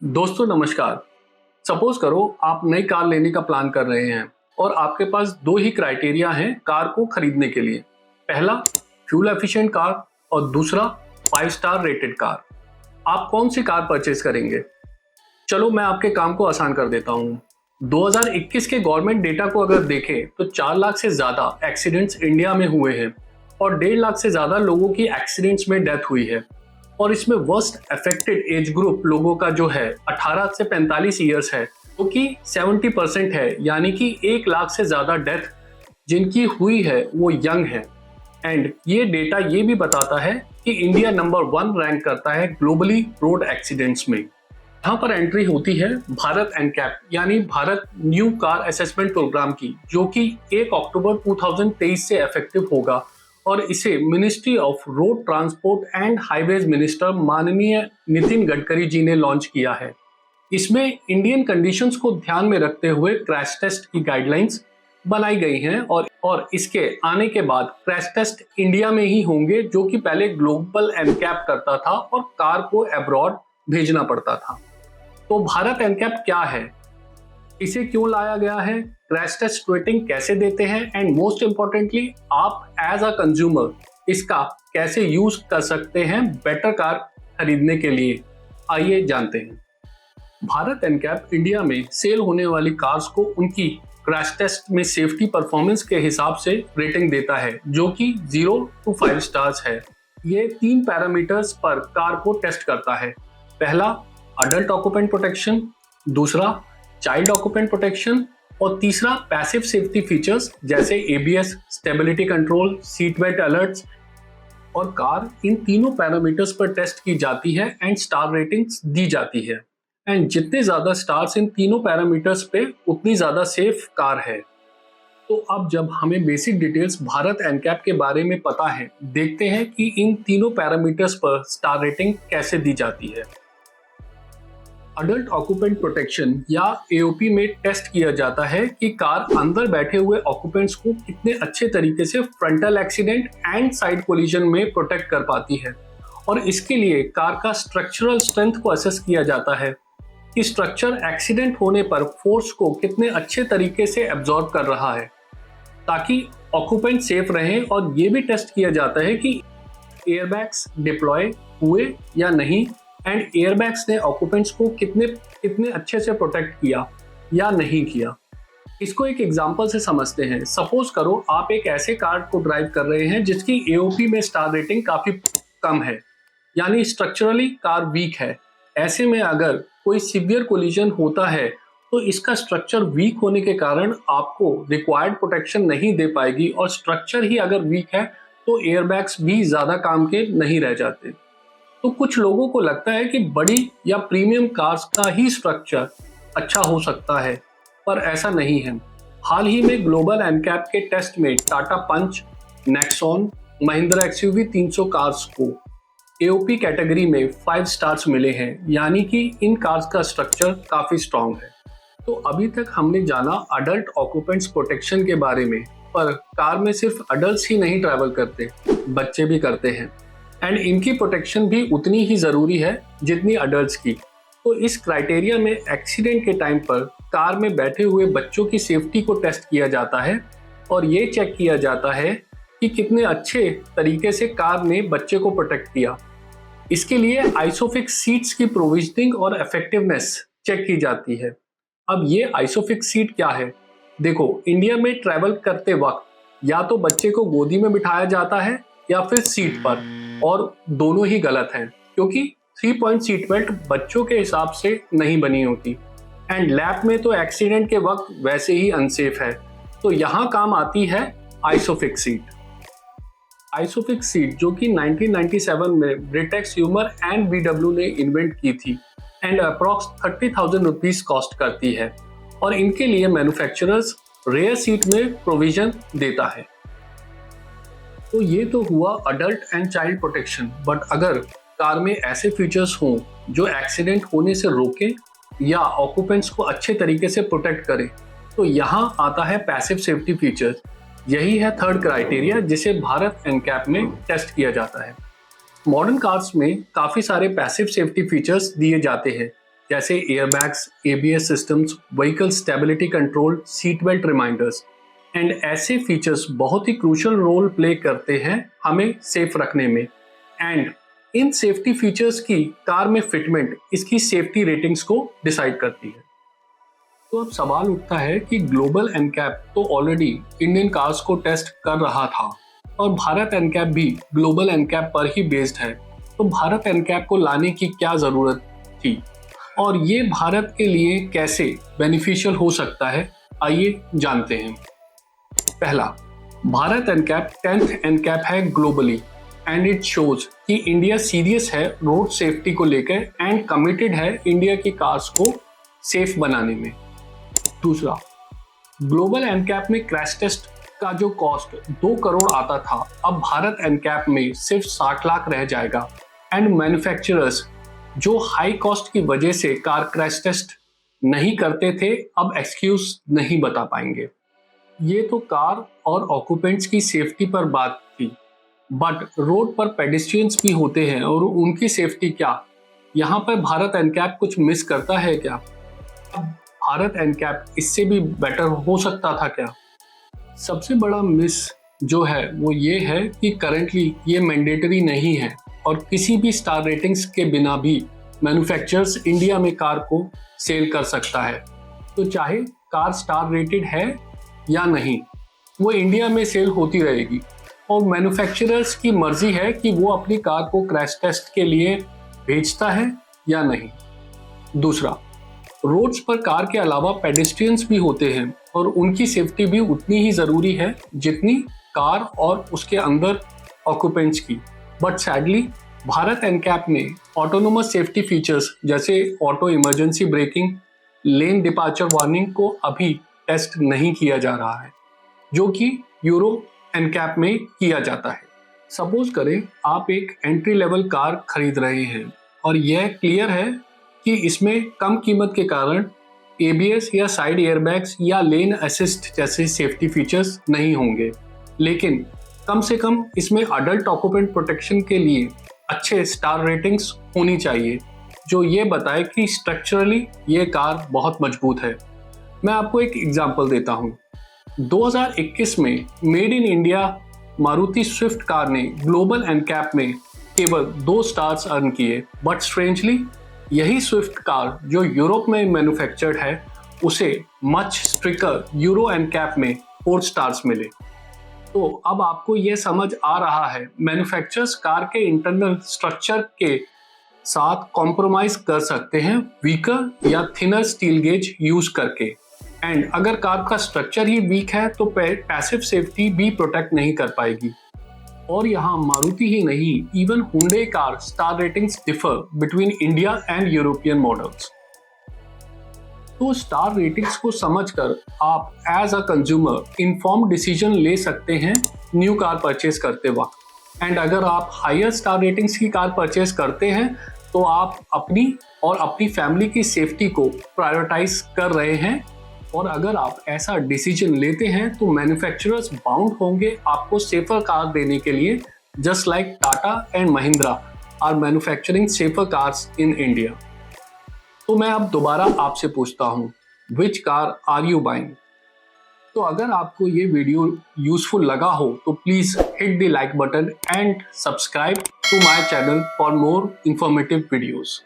दोस्तों नमस्कार। सपोज करो आप नई कार लेने का प्लान कर रहे हैं और आपके पास दो ही क्राइटेरिया हैं कार को खरीदने के लिए। पहला, फ्यूल एफिशिएंट कार और दूसरा 5 स्टार रेटेड कार। आप कौन सी कार परचेज करेंगे? चलो मैं आपके काम को आसान कर देता हूँ। 2021 के गवर्नमेंट डेटा को अगर देखें तो 4 लाख से ज्यादा एक्सीडेंट्स इंडिया में हुए हैं और 1.5 लाख से ज्यादा लोगों की एक्सीडेंट्स में डेथ हुई है। और इसमें वर्स्ट अफेक्टेड एज ग्रुप लोगों का जो है 18 से 45 ईयर्स है, जो कि 70% है, यानी कि 1 लाख से ज्यादा डेथ जिनकी हुई है वो यंग है। एंड ये डेटा ये भी बताता है कि इंडिया नंबर 1 रैंक करता है ग्लोबली रोड एक्सीडेंट्स में। यहाँ पर एंट्री होती है भारत एनकैप यानी Bharat new car assessment programme की, जो कि 1 अक्टूबर 2023 से इफेक्टिव होगा और इसे ministry of road transport and highways minister माननीय नितिन गडकरी जी ने लॉन्च किया है। इसमें इंडियन कंडीशंस को ध्यान में रखते हुए क्रैश टेस्ट की गाइडलाइंस बनाई गई हैं और इसके आने के बाद क्रैश टेस्ट इंडिया में ही होंगे, जो कि पहले ग्लोबल एनकैप करता था और कार को अब्रॉड भेजना पड़ता था। तो भारत एनकैप क्या है, इसे क्यों लाया गया है, क्रैश टेस्ट रेटिंग कैसे देते हैं एंड मोस्ट इंपॉर्टेंटली आप एज अ कंज्यूमर इसका कैसे यूज कर सकते हैं बेटर कार खरीदने के लिए, आइए जानते हैं। भारत एनकैप इंडिया में सेल होने वाली कार्स को उनकी क्रैश टेस्ट में सेफ्टी परफॉर्मेंस के हिसाब से रेटिंग देता है, जो कि 0 to 5 स्टार्स है। ये 3 पैरामीटर्स पर कार को टेस्ट करता है। पहला, अडल्ट ऑक्यूपेंट प्रोटेक्शन, दूसरा चाइल्ड ऑक्यूपेंट प्रोटेक्शन और तीसरा पैसिव सेफ्टी फीचर्स जैसे ABS, stability control, seat belt alerts. और कार इन तीनों पैरामीटर्स पर टेस्ट की जाती है एंड स्टार रेटिंग्स दी जाती है। एंड जितने ज्यादा स्टार्स इन तीनों पैरामीटर्स पे उतनी ज्यादा सेफ कार है। तो अब जब हमें बेसिक डिटेल्स भारत एनकैप के बारे में पता है, देखते हैं कि इन तीनों पैरामीटर्स पर स्टार रेटिंग कैसे दी जाती है। अडल्ट ऑक्यूपेंट प्रोटेक्शन या एओपी में टेस्ट किया जाता है कि कार अंदर बैठे हुए ऑक्यूपेंट्स को कितने अच्छे तरीके से frontal accident and side collision में प्रोटेक्ट कर पाती है। और इसके लिए कार का स्ट्रक्चरल स्ट्रेंथ को असेस किया जाता है कि स्ट्रक्चर एक्सीडेंट होने पर फोर्स को कितने अच्छे तरीके से एब्जॉर्ब कर रहा है ताकि ऑक्यूपेंट सेफ रहे। और ये भी टेस्ट किया जाता है कि एयरबैग्स डिप्लॉय हुए या नहीं एंड एयरबैग्स ने ऑक्यूपेंट्स को कितने अच्छे से प्रोटेक्ट किया या नहीं किया। इसको एक एग्जांपल से समझते हैं। सपोज करो आप एक ऐसे कार को ड्राइव कर रहे हैं जिसकी एओपी में स्टार रेटिंग काफी कम है, यानी स्ट्रक्चरली कार वीक है। ऐसे में अगर कोई सीवियर कोलिजन होता है तो इसका स्ट्रक्चर वीक होने के कारण आपको रिक्वायर्ड प्रोटेक्शन नहीं दे पाएगी और स्ट्रक्चर ही अगर वीक है तो एयरबैग्स भी ज्यादा काम के नहीं रह जाते। तो कुछ लोगों को लगता है कि बड़ी या प्रीमियम कार्स का ही स्ट्रक्चर अच्छा हो सकता है, पर ऐसा नहीं है। हाल ही में ग्लोबल एनकैप के टेस्ट में टाटा पंच, नेक्सॉन, महिंद्रा एक्सयूवी 300 कार्स को एओपी कैटेगरी में 5 स्टार्स मिले हैं, यानी कि इन कार्स का स्ट्रक्चर काफी स्ट्रांग है। तो अभी तक हमने जाना अडल्ट ऑक्यूपेंट्स प्रोटेक्शन के बारे में, पर कार में सिर्फ अडल्ट्स ही नहीं ट्रैवल करते, बच्चे भी करते हैं एंड इनकी प्रोटेक्शन भी उतनी ही जरूरी है जितनी अडल्ट्स की। तो इस क्राइटेरिया में एक्सीडेंट के टाइम पर कार में बैठे हुए बच्चों की सेफ्टी को टेस्ट किया जाता है और ये चेक किया जाता है कि कितने अच्छे तरीके से कार ने बच्चे को प्रोटेक्ट किया। इसके लिए आइसोफिक्स सीट्स की प्रोविजनिंग और इफेक्टिवनेस चेक की जाती है। अब ये आइसोफिक्स सीट क्या है? देखो, इंडिया में ट्रैवल करते वक्त या तो बच्चे को गोदी में बिठाया जाता है या फिर सीट पर, और दोनों ही गलत हैं क्योंकि 3 पॉइंट सीट बेल्ट बच्चों के हिसाब से नहीं बनी होती एंड लैप में तो एक्सीडेंट के वक्त वैसे ही अनसेफ है। तो यहाँ काम आती है आइसोफिक्स सीट। आइसोफिक्स सीट जो कि 1997 में ब्रिटेक्स ह्यूमर एंड बीडब्ल्यू ने इन्वेंट की थी एंड अप्रॉक्स 30,000 रुपीज कॉस्ट करती है और इनके लिए मैन्युफैक्चरर्स रेयर सीट में प्रोविजन देता है। तो ये तो हुआ adult and child protection, but अगर कार में ऐसे फीचर्स हों जो एक्सीडेंट होने से रोके या ऑक्यूपेंट्स को अच्छे तरीके से प्रोटेक्ट करे, तो यहाँ आता है पैसिव सेफ्टी फीचर्स। यही है थर्ड क्राइटेरिया जिसे भारत एनकैप में टेस्ट किया जाता है। मॉडर्न कार्स में काफी सारे पैसिव सेफ्टी फीचर्स दिए जाते हैं जैसे airbags, ABS systems, vehicle stability control, seat belt reminders. And ऐसे फीचर्स बहुत ही क्रूशियल रोल प्ले करते हैं हमें सेफ रखने में। एंड इन सेफ्टी फीचर्स की कार में फिटमेंट इसकी सेफ्टी रेटिंग्स को डिसाइड करती है। तो अब सवाल उठता है कि ग्लोबल एनकैप तो ऑलरेडी इंडियन कार्स को टेस्ट कर रहा था और भारत एनकैप भी ग्लोबल एनकैप पर ही बेस्ड है। तो भारत एनकैप को लाने की क्या जरूरत थी और ये भारत के लिए कैसे बेनिफिशियल हो सकता है, आइए जानते हैं। पहला, भारत एनकैप 10th एनकैप है ग्लोबली एंड इट शोज कि इंडिया सीरियस है रोड सेफ्टी को लेकर एंड कमिटेड है इंडिया की कार्स को सेफ बनाने में। दूसरा, ग्लोबल एनकैप में क्रैश टेस्ट का जो कॉस्ट 2 करोड़ आता था, अब भारत एनकैप में सिर्फ 60 लाख रह जाएगा एंड मैन्युफैक्चरर्स जो हाई कॉस्ट की वजह से कार क्रैश टेस्ट नहीं करते थे, अब एक्सक्यूज नहीं बता पाएंगे। ये तो कार और ऑक्यूपेंट्स की सेफ्टी पर बात थी, बट रोड पर पेडेस्ट्रियंस भी होते हैं और उनकी सेफ्टी क्या, यहाँ पर भारत एनकैप कुछ मिस करता है क्या? भारत एनकैप इससे भी बेटर हो सकता था क्या? सबसे बड़ा मिस जो है वो ये है कि करंटली ये मैंडेटरी नहीं है और किसी भी स्टार रेटिंग्स के बिना भी मैन्युफैक्चरर्स इंडिया में कार को सेल कर सकता है। तो चाहे कार स्टार रेटेड है या नहीं, वो इंडिया में सेल होती रहेगी और मैन्युफैक्चरर्स की मर्जी है कि वो अपनी कार को क्रैश टेस्ट के लिए भेजता है या नहीं। दूसरा, रोड्स पर कार के अलावा पेडेस्ट्रियंस भी होते हैं और उनकी सेफ्टी भी उतनी ही ज़रूरी है जितनी कार और उसके अंदर ऑक्यूपेंट्स की। बट सैडली भारत एनकैप में ऑटोनोमस सेफ्टी फीचर्स जैसे auto emergency breaking, lane departure warning को अभी टेस्ट नहीं किया जा रहा है, जो कि यूरो एनकैप में किया जाता है। सपोज करें आप एक एंट्री लेवल कार खरीद रहे हैं और यह क्लियर है कि इसमें कम कीमत के कारण एबीएस या साइड एयरबैग्स या लेन असिस्ट जैसे सेफ्टी फीचर्स नहीं होंगे, लेकिन कम से कम इसमें अडल्ट ऑक्यूपेंट प्रोटेक्शन के लिए अच्छे स्टार रेटिंग्स होनी चाहिए जो ये बताए कि स्ट्रक्चरली ये कार बहुत मजबूत है। मैं आपको एक एग्जांपल देता हूँ। 2021 में made in India Maruti Swift car ने ग्लोबल एनकैप में केवल 2 स्टार्स अर्न किए, बट स्ट्रेंजली यही स्विफ्ट कार जो यूरोप में मैन्युफैक्चर्ड है उसे मच स्ट्रिक्टर यूरो एनकैप में 4 स्टार्स मिले। तो अब आपको यह समझ आ रहा है मैन्युफैक्चरर्स कार के इंटरनल स्ट्रक्चर के साथ कॉम्प्रोमाइज कर सकते हैं वीकर या थिनर स्टील गेज यूज करके। एंड अगर कार का स्ट्रक्चर ही वीक है तो पैसिव सेफ्टी भी प्रोटेक्ट नहीं कर पाएगी। और यहाँ मारुति ही नहीं, even Hyundai car star ratings differ between India and European models. तो स्टार रेटिंग्स को समझकर आप as a consumer inform decision ले सकते हैं न्यू कार परचेज करते वक्त। एंड अगर आप हायर स्टार रेटिंग्स की कार परचेज करते हैं तो आप अपनी और अपनी फैमिली की सेफ्टी को प्रायोरिटाइज कर रहे हैं। और अगर आप ऐसा डिसीजन लेते हैं तो मैन्युफैक्चरर्स बाउंड होंगे आपको सेफर कार देने के लिए, just like Tata and Mahindra are manufacturing safer cars in India. तो मैं अब दोबारा आपसे पूछता हूँ, which car are you buying? तो अगर आपको ये वीडियो यूजफुल लगा हो तो please hit the like button and subscribe to my channel for more informative videos.